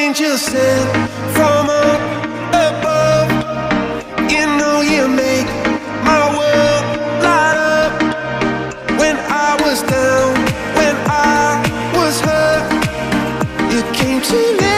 angel sent from up above. You know you make my world light up. When I was down, when I was hurt, you came to me.